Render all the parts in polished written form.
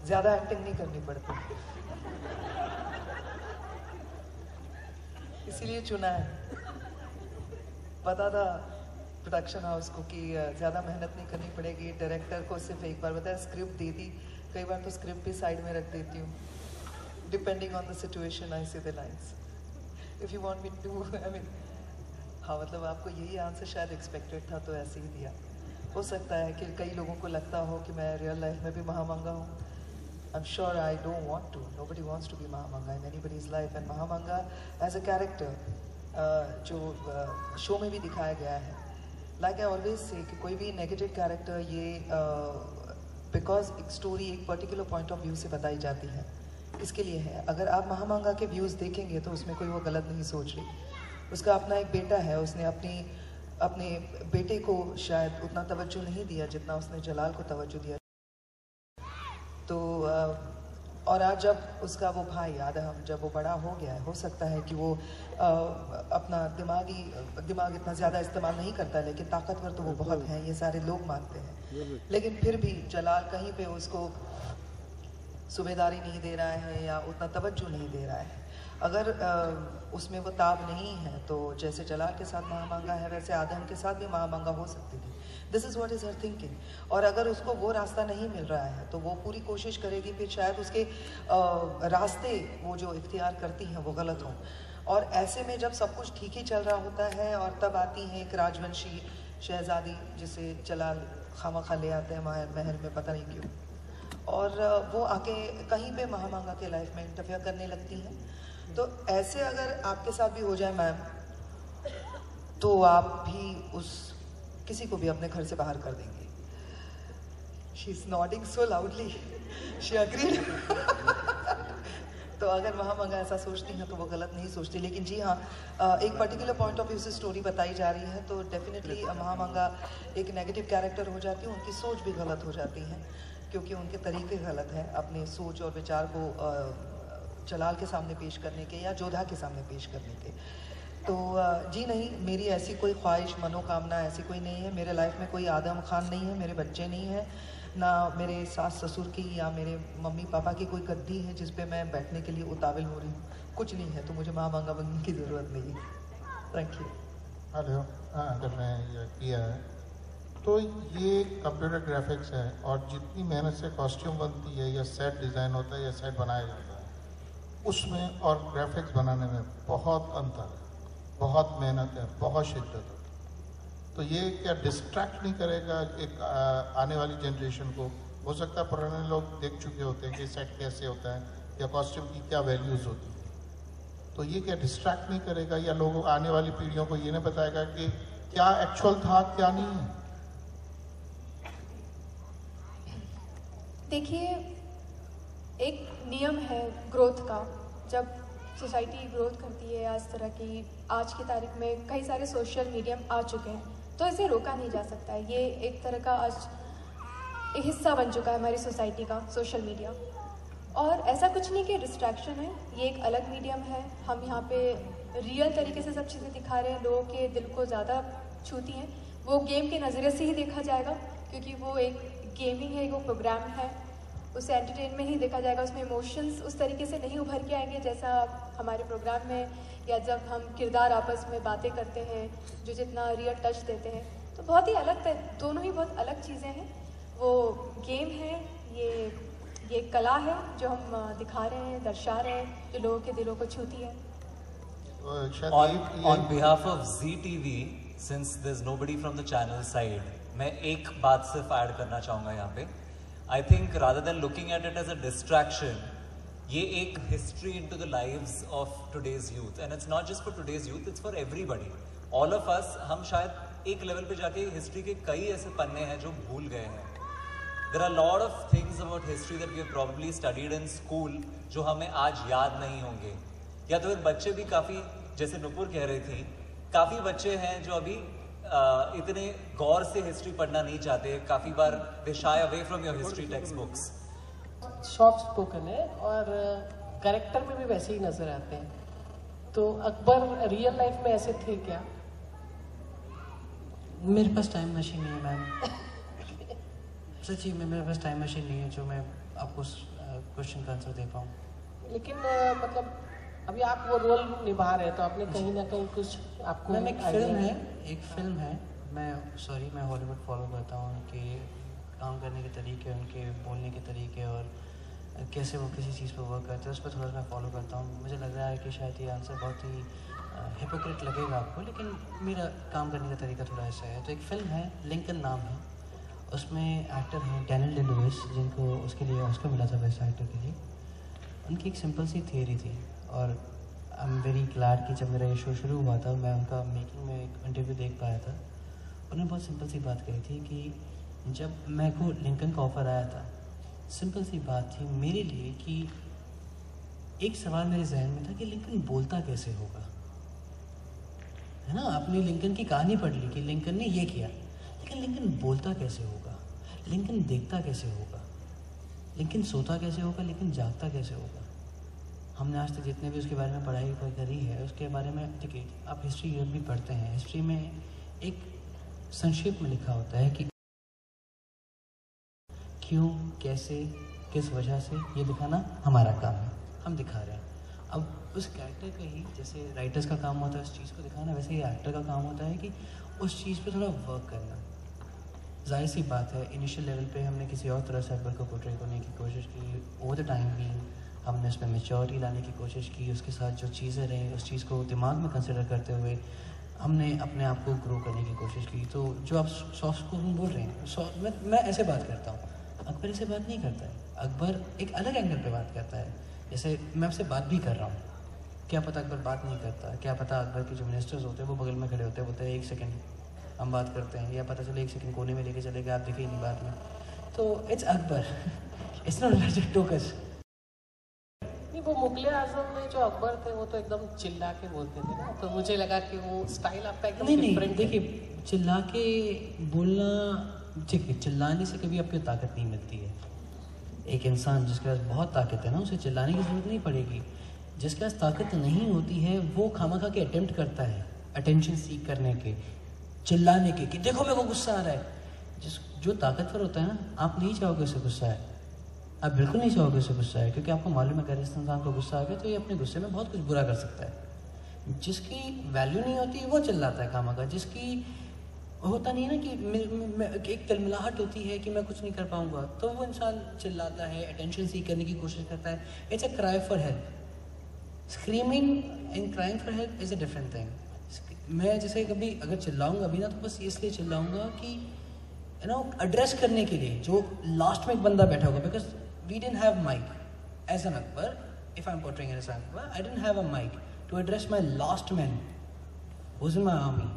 ज्यादा एक्टिंग नहीं करनी पड़ती, इसीलिए चुना है। पता था प्रोडक्शन हाउस को कि ज़्यादा मेहनत नहीं करनी पड़ेगी, डायरेक्टर को सिर्फ एक बार बताया, स्क्रिप्ट दे दी, कई बार तो स्क्रिप्ट भी साइड में रख देती हूँ, depending on the situation I say the lines if you want me to, I mean हाँ, मतलब आपको यही आंसर शायद एक्सपेक्टेड था तो ऐसे ही दिया। हो सकता है कि कई लोगों को लगता हो कि मैं रियल लाइफ में भी महामंगा हूँ। I'm sure I don't want to. Nobody wants to be Mahamanga in anybody's life. And Mahamanga as a character, जो शो में भी दिखाया गया है, like I always say कि कोई भी negative character ये because एक story एक particular point of view से बताई जाती है, इसके लिए है। अगर आप महामंगा के views देखेंगे तो उसमें कोई वो गलत नहीं सोच रही। उसका अपना एक बेटा है, उसने अपने बेटे को शायद उतना तवज्जो नहीं दिया जितना उसने जलाल को तवज्जो दिया। तो और आज जब उसका वो भाई आदम जब वो बड़ा हो गया है, हो सकता है कि वो अपना दिमाग इतना ज़्यादा इस्तेमाल नहीं करता, लेकिन ताकतवर तो वो बहुत हैं, ये सारे लोग मानते हैं। लेकिन फिर भी जलाल कहीं पे उसको सूबेदारी नहीं दे रहा है या उतना तवज्जो नहीं दे रहा है। अगर उसमें वो ताब नहीं है तो जैसे जलाल के साथ महामंगा है, वैसे आदम के साथ भी महामंगा हो सकती थी। This is what is her thinking. और अगर उसको वो रास्ता नहीं मिल रहा है तो वो पूरी कोशिश करेगी फिर शायद उसके रास्ते वो जो इख्तियार करती हैं वो गलत हों। और ऐसे में जब सब कुछ ठीक ही चल रहा होता है और तब आती है एक राजवंशी शहजादी जिसे जलाल खामखा ले आते हैं महल में, पता नहीं क्यों, और वो आके कहीं पे महामंगा के लाइफ में इंटरफेयर करने लगती हैं। तो ऐसे अगर आपके साथ भी हो जाए मैम, तो आप भी उस किसी को भी अपने घर से बाहर कर देंगे। She is nodding so loudly, she agreed. तो अगर महामंगा ऐसा सोचती हैं तो वो गलत नहीं सोचती। लेकिन जी हाँ, एक पर्टिकुलर पॉइंट ऑफ व्यू से स्टोरी बताई जा रही है तो डेफिनेटली महामंगा एक नेगेटिव कैरेक्टर हो जाती है, उनकी सोच भी गलत हो जाती है क्योंकि उनके तरीके गलत हैं अपने सोच और विचार को जलाल के सामने पेश करने के या जोधा के सामने पेश करने के। तो जी नहीं, मेरी ऐसी कोई ख्वाहिश मनोकामना ऐसी कोई नहीं है। मेरे लाइफ में कोई आदम खान नहीं है, मेरे बच्चे नहीं हैं, ना मेरे सास ससुर की या मेरे मम्मी पापा की कोई गद्दी है जिस पे मैं बैठने के लिए उतावल हो रही हूँ। कुछ नहीं है, तो मुझे महामंगा बनने की ज़रूरत नहीं है। Thank you. हेलो, अगर मैं ये किया है तो ये कंप्यूटर ग्राफिक्स है और जितनी मेहनत से कॉस्ट्यूम बनती है या सेट डिज़ाइन होता है या सेट बनाया जाता है, उसमें और ग्राफिक्स बनाने में बहुत अंतर है, बहुत मेहनत है, बहुत शिद्दत है। तो ये क्या डिस्ट्रैक्ट नहीं करेगा एक आने वाली जनरेशन को? हो सकता है पुराने लोग देख चुके होते हैं कि सेट कैसे होता है या कॉस्ट्यूम की क्या वैल्यूज़ होती है, तो ये क्या डिस्ट्रैक्ट नहीं करेगा या लोगों आने वाली पीढ़ियों को ये नहीं बताएगा कि क्या एक्चुअल था क्या नहीं है? देखिए, एक नियम है ग्रोथ का। जब सोसाइटी ग्रोथ करती है, आज की तारीख में कई सारे सोशल मीडियम आ चुके हैं, तो इसे रोका नहीं जा सकता है। ये एक तरह का आज एक हिस्सा बन चुका है हमारी सोसाइटी का, सोशल मीडिया। और ऐसा कुछ नहीं कि डिस्ट्रैक्शन है, ये एक अलग मीडियम है। हम यहाँ पे रियल तरीके से सब चीज़ें दिखा रहे हैं, लोगों के दिल को ज़्यादा छूती हैं। वो गेम के नज़रिए से ही देखा जाएगा क्योंकि वो एक गेमिंग है, वो प्रोग्राम है, उसे एंटरटेनमेंट ही देखा जाएगा। उसमें इमोशंस उस तरीके से नहीं उभर के आएंगे जैसा हमारे प्रोग्राम में, या जब हम किरदार आपस में बातें करते हैं जो जितना रियल टच देते हैं। तो बहुत ही अलग, दोनों ही बहुत अलग चीज़ें हैं। वो गेम है, ये कला है जो हम दिखा रहे हैं, दर्शा रहे हैं, जो लोगों के दिलों को छूती है। On behalf of Zee TV, since there's nobody from the channel side, मैं एक बात सिर्फ ऐड करना चाहूँगा यहाँ पे। I think rather than looking at it as a distraction, ये एक history into the lives of today's youth, and it's not just for today's youth, it's for everybody. All of us, हम शायद एक level पे जाके history के कई ऐसे पन्ने हैं जो भूल गए हैं। There are a lot of things about history that we have probably studied in school जो हमें आज याद नहीं होंगे, या तो फिर बच्चे भी काफ़ी, जैसे नुपुर कह रही थी, काफ़ी बच्चे हैं जो अभी इतने गौर से हिस्ट्री पढ़ना नहीं चाहते। काफ़ी बार they shy away from your history text books. Soft spoken है और कैरेक्टर में भी वैसे ही नजर आते हैं। तो अकबर रियल लाइफ में ऐसे थे क्या? मेरे पास टाइम मशीन नहीं है मैम। सच्ची में मेरे पास टाइम मशीन नहीं है जो मैं आपको क्वेश्चन का आंसर दे पाऊँ। लेकिन मतलब अभी आप वो रोल निभा रहे हैं तो आपने कहीं ना कहीं कुछ आपको मैम एक फिल्म है मैं हॉलीवुड फॉलो करता हूँ, उनके काम करने के तरीके, उनके बोलने के तरीके और कैसे वो किसी चीज़ पर वर्क करते हैं, उस पर थोड़ा सा मैं फॉलो करता हूँ। मुझे लग रहा है कि शायद ये आंसर बहुत ही हिपोक्रेट लगेगा आपको, लेकिन मेरा काम करने का तरीका थोड़ा ऐसा है। तो एक फिल्म है, लिंकन नाम है, उसमें एक्टर हैं डैनियल डे लुइस, जिनको उसके लिए ऑस्कर मिला था बेस्ट एक्टर के लिए। उनकी एक सिंपल सी थियरी थी और आई एम वेरी ग्लैड कि जब मेरा ये शो शुरू हुआ था मैं उनका मेकिंग में एक इंटरव्यू देख पाया था। उन्होंने बहुत सिंपल सी बात कही थी कि जब मेरे को लिंकन का ऑफ़र आया था, सिंपल सी बात थी मेरे लिए कि एक सवाल मेरे जहन में था कि लिंकन बोलता कैसे होगा, है ना। आपने लिंकन की कहानी पढ़ ली कि लिंकन ने ये किया, लेकिन लिंकन बोलता कैसे होगा, लिंकन देखता कैसे होगा, लिंकन सोता कैसे होगा, लिंकन जागता कैसे होगा। हमने आज तक जितने भी उसके बारे में पढ़ाई करी है उसके बारे में देखिए, आप हिस्ट्री भी पढ़ते हैं, हिस्ट्री में एक संक्षेप में लिखा होता है कि क्यों, कैसे, किस वजह से, ये दिखाना हमारा काम है, हम दिखा रहे हैं। अब उस कैरेक्टर का ही जैसे राइटर्स का काम होता है उस चीज़ को दिखाना, वैसे ही एक्टर का काम होता है कि उस चीज़ पे थोड़ा वर्क करना। जाहिर सी बात है इनिशियल लेवल पे हमने किसी और तरह से अकबर को पोर्ट्रे करने की कोशिश की, ओवर द टाइम भी हमने उसमें मैच्योरिटी लाने की कोशिश की, उसके साथ जो चीज़ें रहीं उस चीज़ को दिमाग में कंसिडर करते हुए हमने अपने आप को ग्रो करने की कोशिश की। तो जो आप सॉफ्ट स्किल बोल रहे हैं, मैं ऐसे बात करता हूँ, अकबर ऐसे बात नहीं करता है। अकबर एक अलग एंगल पे बात करता है। जैसे मैं आपसे बात भी कर रहा हूँ, क्या पता अकबर बात नहीं करता, क्या पता अकबर के जो मिनिस्टर्स होते हैं वो बगल में खड़े होते हैं, बोलते हैं 1 सेकेंड हम बात करते हैं, या पता चले 1 सेकेंड कोने में लेके चले गए, आप दिखे ही नहीं बाद में। तो it's Akbar, it's not magic Tokas. नहीं, वो मुगले आजम में जो अकबर थे वो तो एकदम चिल्ला के बोलते थे ना, तो मुझे लगा कि वो स्टाइल आपका एकदम नहीं, देखिए चिल्ला के बोलना ठीक है, चिल्लाने से कभी आपको ताकत नहीं मिलती है। एक इंसान जिसके पास बहुत ताकत है ना, उसे चिल्लाने की ज़रूरत नहीं पड़ेगी। जिसके पास ताकत नहीं होती है वो खामखा के अटेम्प्ट करता है अटेंशन सीख करने के, चिल्लाने के, कि देखो मेरे को गुस्सा आ रहा है। जो ताकतवर होता है ना, आप नहीं चाहोगे उसे गुस्सा है, आप बिल्कुल नहीं चाहोगे उसे गुस्सा है, क्योंकि आपको मालूम है कि इस इंसान को गुस्सा आ गया तो ये अपने गुस्से में बहुत कुछ बुरा कर सकता है। जिसकी वैल्यू नहीं होती वो चिल्लाता है खामखा, जिसकी होता नहीं है ना कि एक तिलमिलाहट होती है कि मैं कुछ नहीं कर पाऊंगा, तो वो इंसान चिल्लाता है, अटेंशन सीख करने की कोशिश करता है। It's a cry for help. Screaming and crying for help is a different thing. मैं जैसे कभी अगर चिल्लाऊंगा भी ना तो बस इसलिए चिल्लाऊंगा कि एड्रेस करने के लिए जो लास्ट में एक बंदा बैठा होगा, because we didn't have mic as an Akbar, if I am portraying as an Akbar, I didn't have a mic to address my last man who is in my army.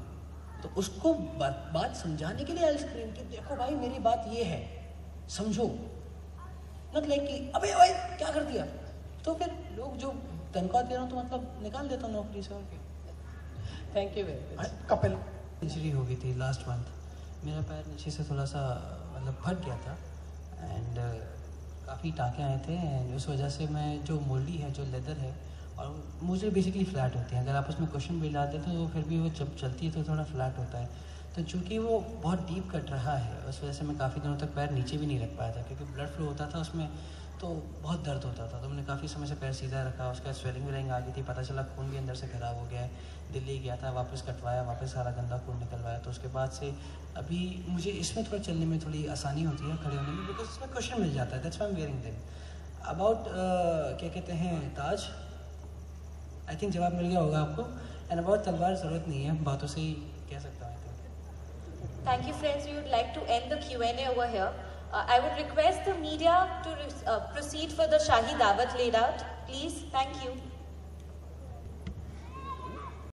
तो उसको बात समझाने के लिए आई स्क्रीम कि देखो भाई मेरी बात ये है, समझो, नॉट लाइक कि अबे भाई क्या कर दिया। तो फिर लोग जो तनख्वाह दे रहा हूँ तो मतलब निकाल देता हूँ नौकरी से। और क्या। Thank you very much. Kapil, injury हो गई थी लास्ट मंथ, मेरा पैर नीचे से थोड़ा सा मतलब फट गया था एंड काफ़ी टाँके आए थे एंड उस वजह से मैं जो मोल्डी है, जो लेदर है, और मुझे बेसिकली फ्लैट होती है, अगर आप उसमें क्वेश्चन भी डालते तो फिर भी वो जब चलती है तो थोड़ा फ्लैट होता है। तो चूँकि वो बहुत डीप कट रहा है उस वजह से मैं काफ़ी दिनों तक पैर नीचे भी नहीं रख पाया था, क्योंकि ब्लड फ्लो होता था उसमें तो बहुत दर्द होता था। तो मैंने काफ़ी समय से पैर सीधा रखा, उसके बाद स्वेलिंग वेलिंग आ गई थी, पता चला खून भी अंदर से ख़राब हो गया है। दिल्ली गया था, वापस कटवाया, वापस सारा गंदा खून निकलवाया। तो उसके बाद से अभी मुझे इसमें थोड़ा चलने में थोड़ी आसानी होती है, खड़े होने में, बिकॉज इसमें क्वेश्चन मिल जाता है। That's why I am wearing them. About क्या कहते हैं ताज, आई थिंक जवाब मिल गया होगा आपको। एंड अबाउट तलवार ज़रूरत नहीं है, बातों से ही कह सकता हूँ। Thank you, friends. We would like to end the Q&A over here. I would request the media to proceed for the Shahi Dawat laid out. Please. Thank you.